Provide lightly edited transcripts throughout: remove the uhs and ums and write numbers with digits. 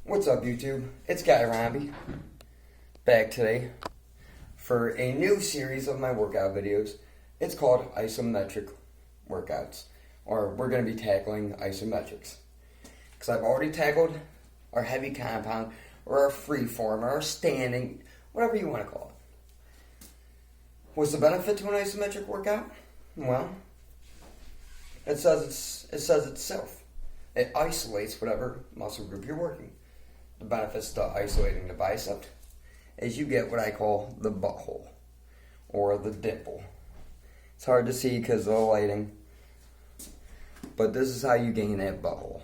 What's up, YouTube? It's Guy Robbie, back today for a new series of my workout videos. It's called Isometric Workouts, or we're going to be tackling isometrics. Because I've already tackled our heavy compound, or our free form, or our standing, whatever you want to call it. What's the benefit to an isometric workout? Well, it says itself. It isolates whatever muscle group you're working. The benefits to isolating the bicep is you get what I call the butthole or the dimple. It's hard to see because of the lighting, but this is how you gain that butthole.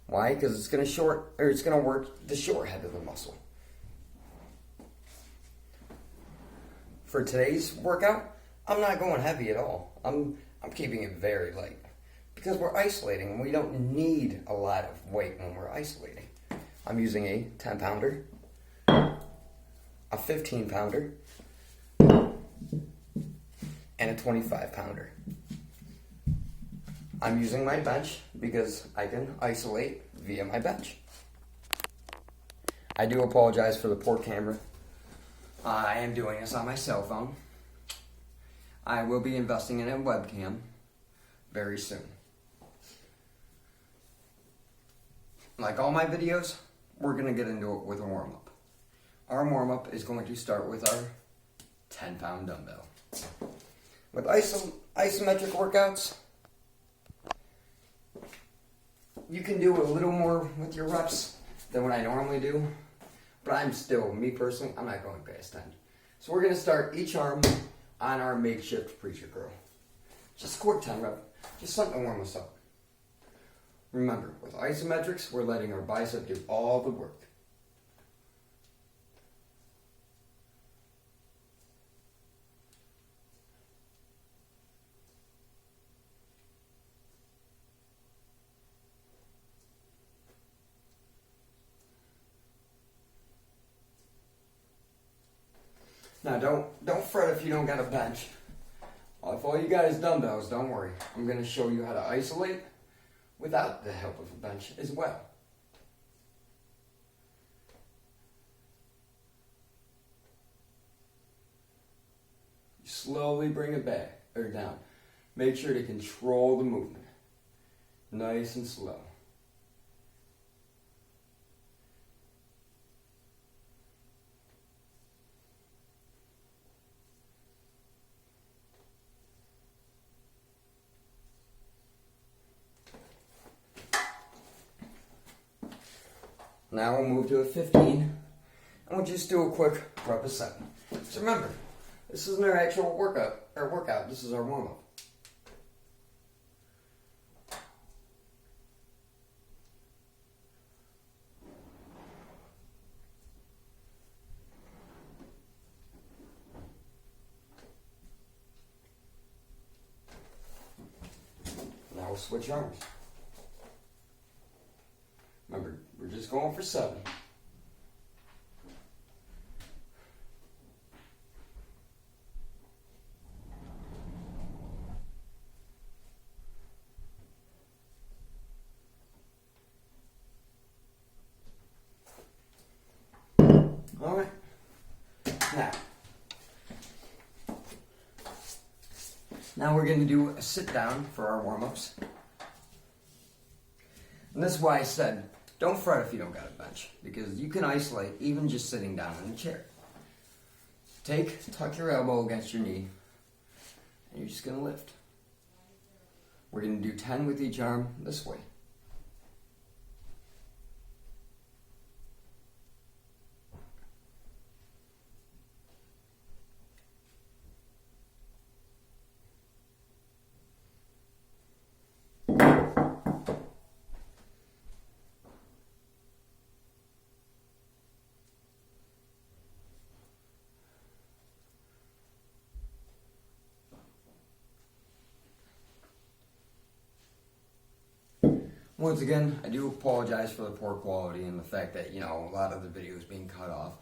Why? Because it's going to work the short head of the muscle. For today's workout, I'm not going heavy at all. I'm keeping it very light because we're isolating and we don't need a lot of weight when we're isolating. I'm using a 10 pounder, a 15 pounder, and a 25 pounder. I'm using my bench because I can isolate via my bench. I do apologize for the poor camera. I am doing this on my cell phone. I will be investing in a webcam very soon. Like all my videos, we're going to get into it with a warm-up. Our warm-up is going to start with our 10-pound dumbbell. With isometric workouts, you can do a little more with your reps than what I normally do, but me personally, I'm not going past 10. So we're going to start each arm on our makeshift preacher curl. Just a quick 10 rep, just something to warm us up. Remember, with isometrics, we're letting our bicep do all the work. Now, don't fret if you don't got a bench. If all you got is dumbbells, don't worry. I'm going to show you how to isolate without the help of a bench as well. You slowly bring it back or down. Make sure to control the movement. Nice and slow. Now we'll move to a 15, and we'll just do a quick rep of 7. So remember, this isn't our actual workout. This is our warm-up. Now we'll switch arms. Remember, we're just going for 7. All right. Now we're going to do a sit down for our warm-ups. And this is why I said, don't fret if you don't got a bench, because you can isolate even just sitting down in a chair. Tuck your elbow against your knee, and you're just going to lift. We're going to do 10 with each arm this way. Once again, I do apologize for the poor quality and the fact that, a lot of the video is being cut off.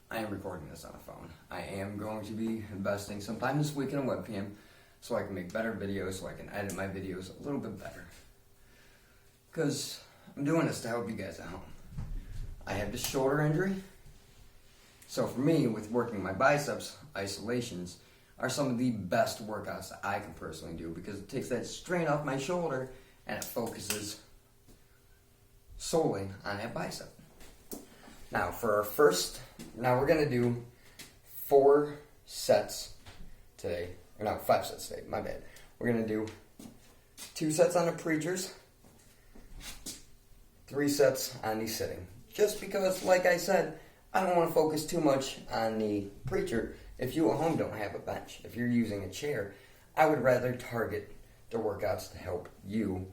I am recording this on a phone. I am going to be investing sometime this week in a webcam so I can make better videos, so I can edit my videos a little bit better. Because I'm doing this to help you guys out. I have this shoulder injury. So for me, with working my biceps, isolations are some of the best workouts that I can personally do because it takes that strain off my shoulder and it focuses solely on that bicep. Now we're going to do 4 sets today. Or not, 5 sets today, my bad. We're going to do 2 sets on the preachers, 3 sets on the sitting. Just because, like I said, I don't want to focus too much on the preacher. If you at home don't have a bench, if you're using a chair, I would rather target the workouts to help you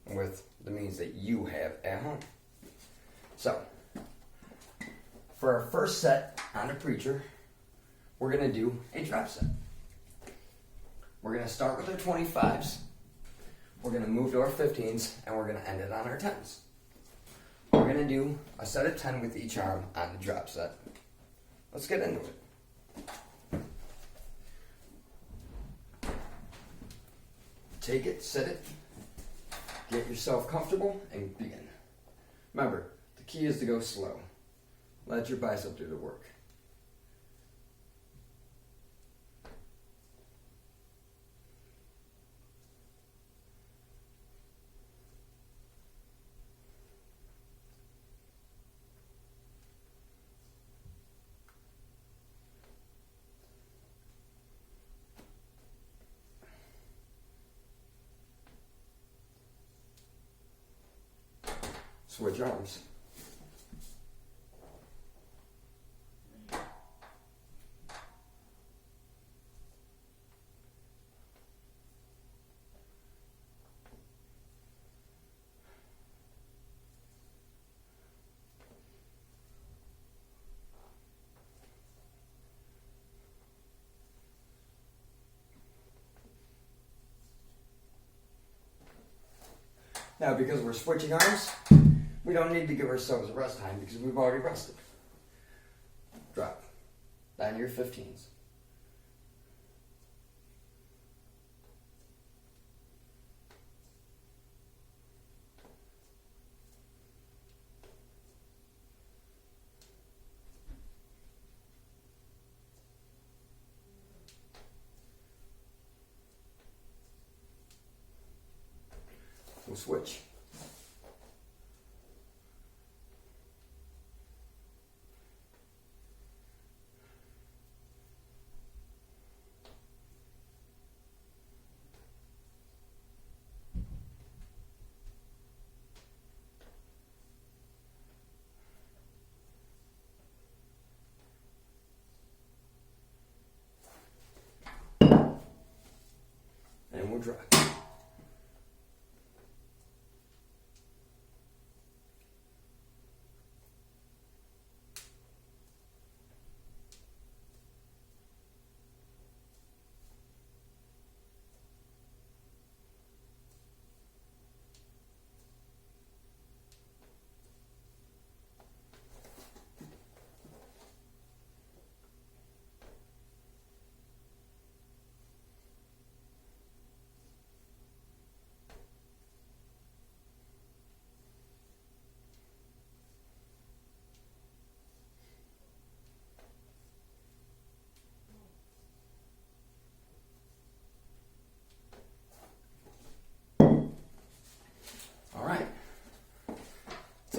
with the means that you have at home. So, for our first set on the preacher, we're going to do a drop set. We're going to start with our 25s, we're going to move to our 15s, and we're going to end it on our 10s. We're going to do a set of 10 with each arm on the drop set. Let's get into it. Take it, sit it, get yourself comfortable, and begin. Remember, the key is to go slow. Let your bicep do the work. Switch arms. Now, because we're switching arms, we don't need to give ourselves a rest time because we've already rested. Drop. Down to your 15s. We'll switch. And we'll drop.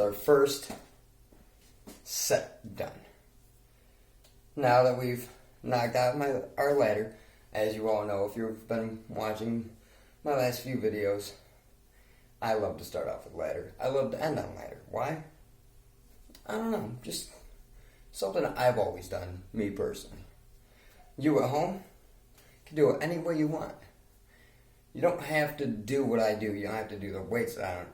Our first set done. Now that we've knocked out our ladder, as you all know if you've been watching my last few videos, I love to start off with ladder. I love to end on ladder. Why? I don't know, just something I've always done, me personally. You at home can do it any way you want. You don't have to do what I do. You don't have to do the weights that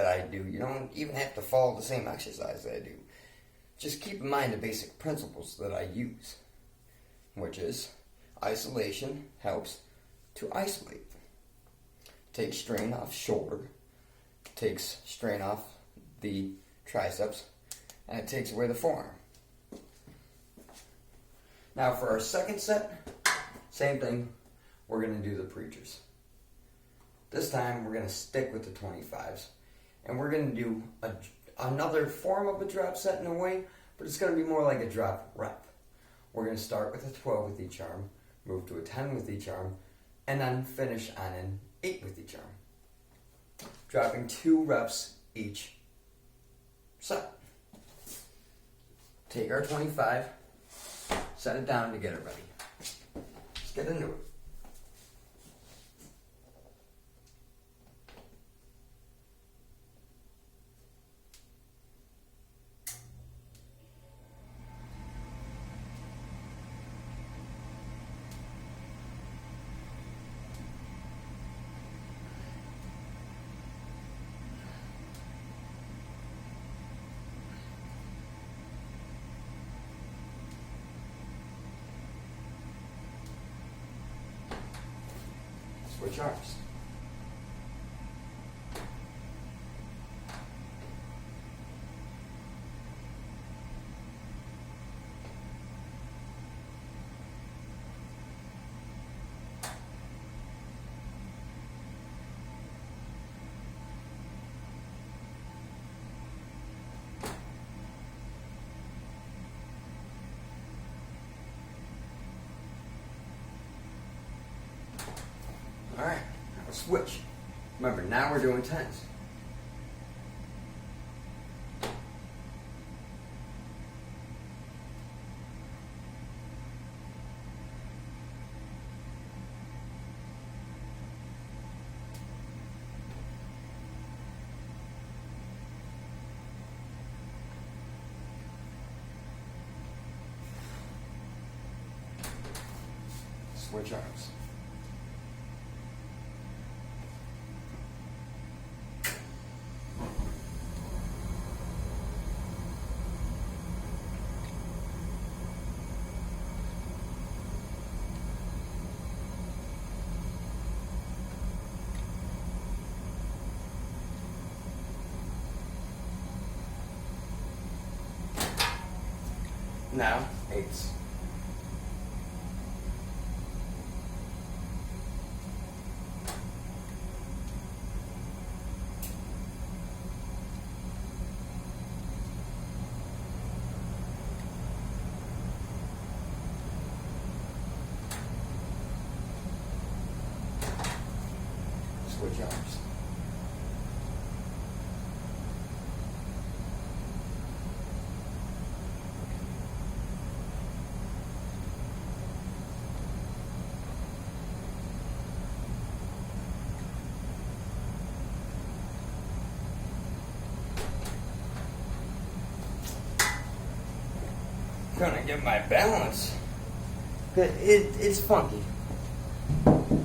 I do. You don't even have to follow the same exercise that I do. Just keep in mind the basic principles that I use, which is isolation helps to isolate. Takes strain off shoulder, takes strain off the triceps, and it takes away the forearm. Now for our second set, same thing, we're going to do the preachers. This time we're going to stick with the 25s. And we're going to do another form of a drop set in a way, but it's going to be more like a drop rep. We're going to start with a 12 with each arm, move to a 10 with each arm, and then finish on an 8 with each arm. Dropping 2 reps each set. Take our 25, set it down to get it ready. Let's get into it. Switch arms. Alright, now we'll switch. Remember, now we're doing 10s. Switch arms. Now, 8s. Switch arms. Gonna get my balance. It's funky.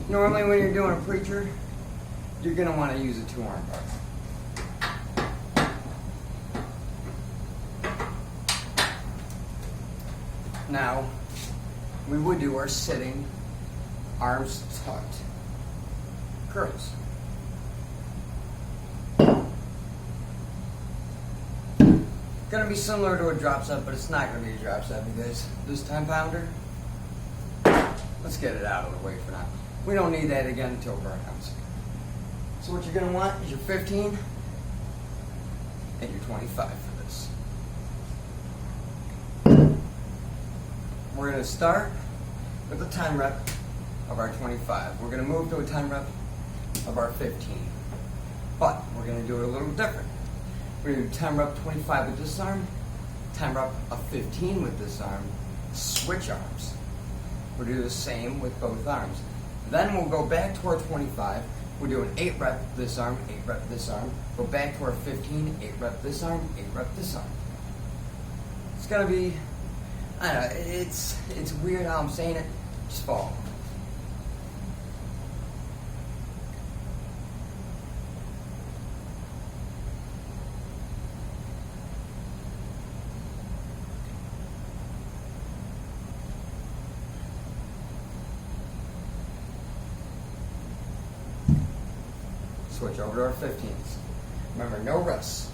Normally when you're doing a preacher, you're gonna want to use a 2-arm bar. Now, we would do our sitting, arms tucked, curls. Gonna be similar to a drop set, but it's not gonna be a drop set because this 10-pounder, let's get it out of the way for now. We don't need that again until burnouts. So what you're gonna want is your 15 and your 25 for this. We're gonna start with a 10 rep of our 25. We're gonna move to a 10 rep of our 15. But we're gonna do it a little different. We're going to do 10 rep 25 with this arm, 10 rep of 15 with this arm, switch arms. We'll do the same with both arms. Then we'll go back to our 25. We'll do an 8 rep this arm, 8 rep this arm. Go back to our 15, 8 rep this arm, 8 rep this arm. It's going to be, I don't know, it's weird how I'm saying it. Just follow. Switch over to our 15s. Remember, no rests.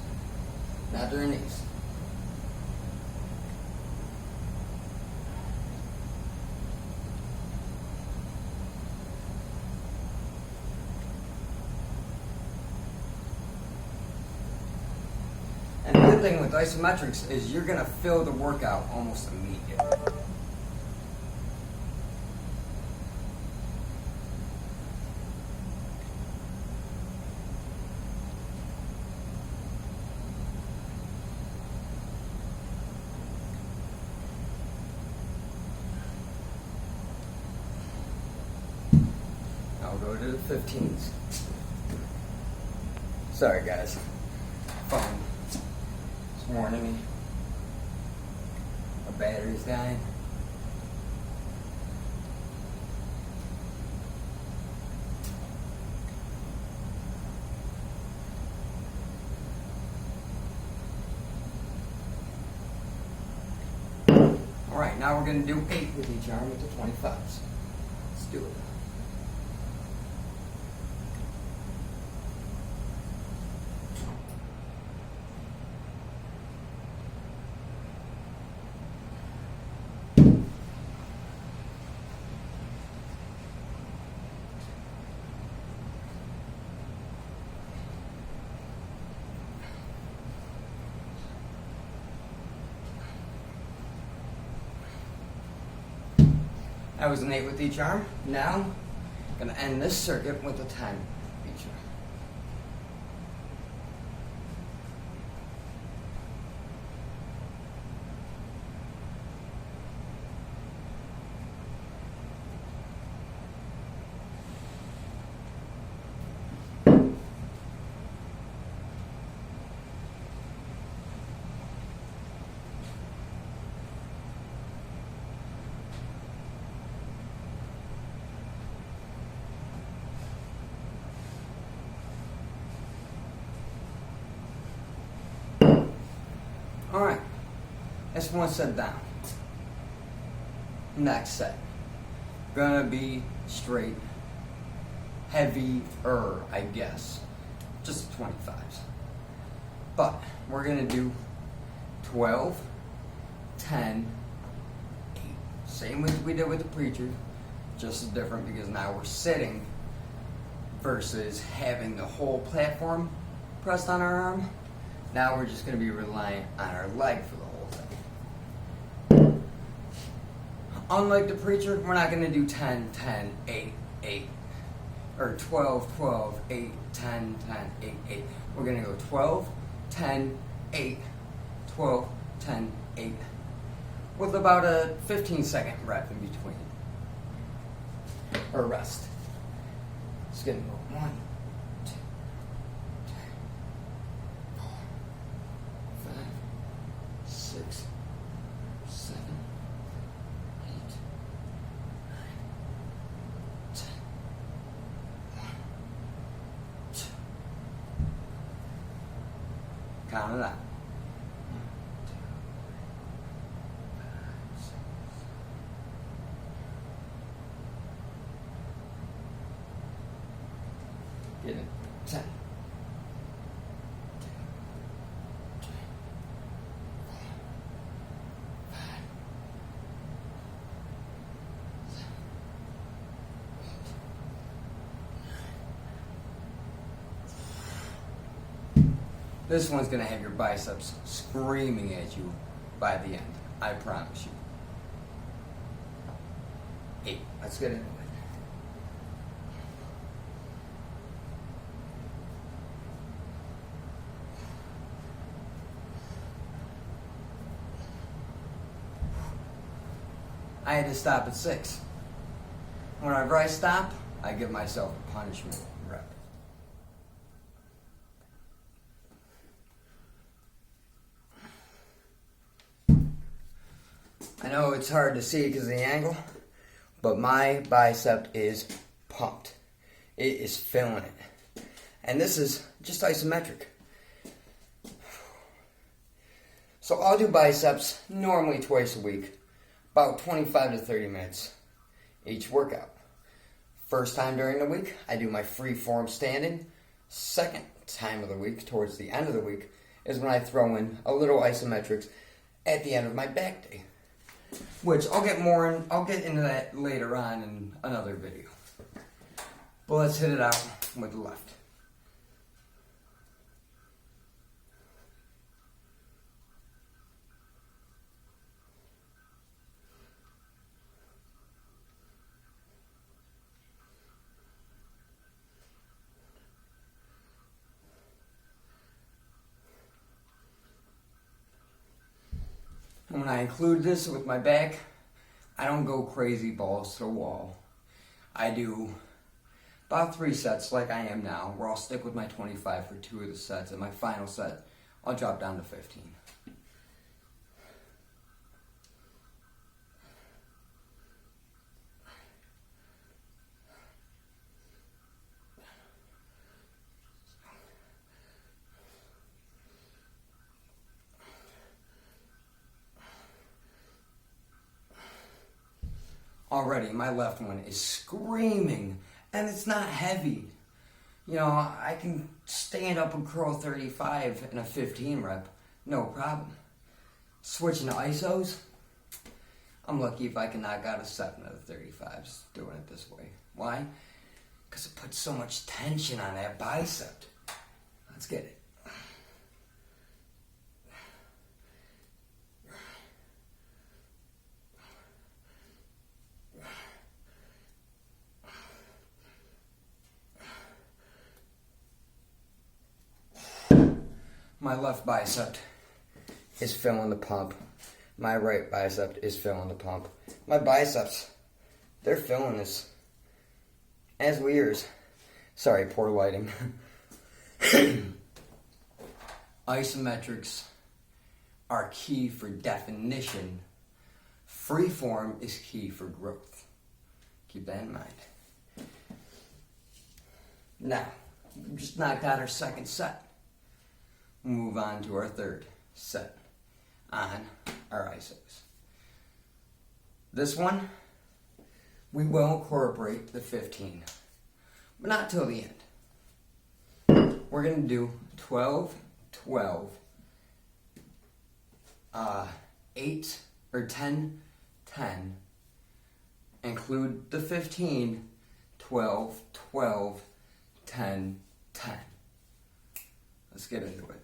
Not during these. thing with isometrics is you're going to feel the workout almost immediately. I'll go to the 15s. Sorry guys, phone is warning me. My battery's dying. Alright, now we're going to do 8 with each arm with the 25s. Let's do it. That was an 8 with each arm. Now, I'm going to end this circuit with a 10 each arm. Alright, that's one set down. Next set. Gonna be straight, heavier, I guess. Just 25s. But we're gonna do 12, 10, 8. Same with we did with the preacher, just as different because now we're sitting versus having the whole platform pressed on our arm. Now we're just going to be reliant on our leg for the whole thing. Unlike the preacher, we're not going to do 10, 10, 8, 8. Or 12, 12, 8, 10, 10, 8, 8. We're going to go 12, 10, 8, 12, 10, 8. With about a 15-second rep in between. Or rest. It's going to go 1, 2, 6, 7, 8, 9, 10, 1, 2. Count it out. 1, 2, 3, 4, 5, 6. Get it. 10. This one's going to have your biceps screaming at you by the end. I promise you. 8. Let's get into it. I had to stop at 6. Whenever I stop, I give myself a punishment rep. I know it's hard to see because of the angle, but my bicep is pumped. It is feeling it. And this is just isometric. So I'll do biceps normally twice a week, about 25 to 30 minutes each workout. First time during the week, I do my free form standing. Second time of the week, towards the end of the week, is when I throw in a little isometrics at the end of my back day. Which I'll get into that later on in another video. But let's hit it out with the left. When I include this with my back, I don't go crazy balls to the wall. I do about 3 sets like I am now, where I'll stick with my 25 for 2 of the sets, and my final set, I'll drop down to 15. Already, my left one is screaming, and it's not heavy. You know, I can stand up and curl 35 in a 15 rep, no problem. Switching to isos, I'm lucky if I can knock out a 7 of the 35s doing it this way. Why? Because it puts so much tension on that bicep. Let's get it. My left bicep is feeling the pump. My right bicep is feeling the pump. My biceps, they're feeling this. As we yours. Sorry, poor lighting. Isometrics are key for definition. Freeform is key for growth. Keep that in mind. Now, we just knocked out our second set. We'll move on to our third set on our isos. This one, we will incorporate the 15, but not till the end. We're going to do 12, 12, 8 or 10, 10, include the 15, 12, 12, 10, 10. Let's get into it.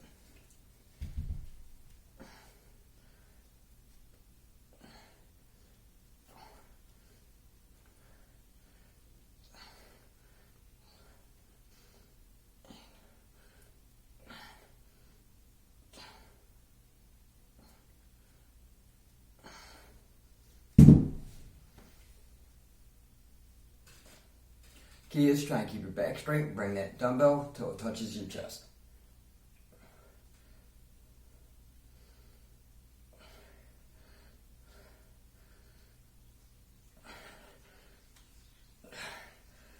Key is try and keep your back straight, bring that dumbbell till it touches your chest.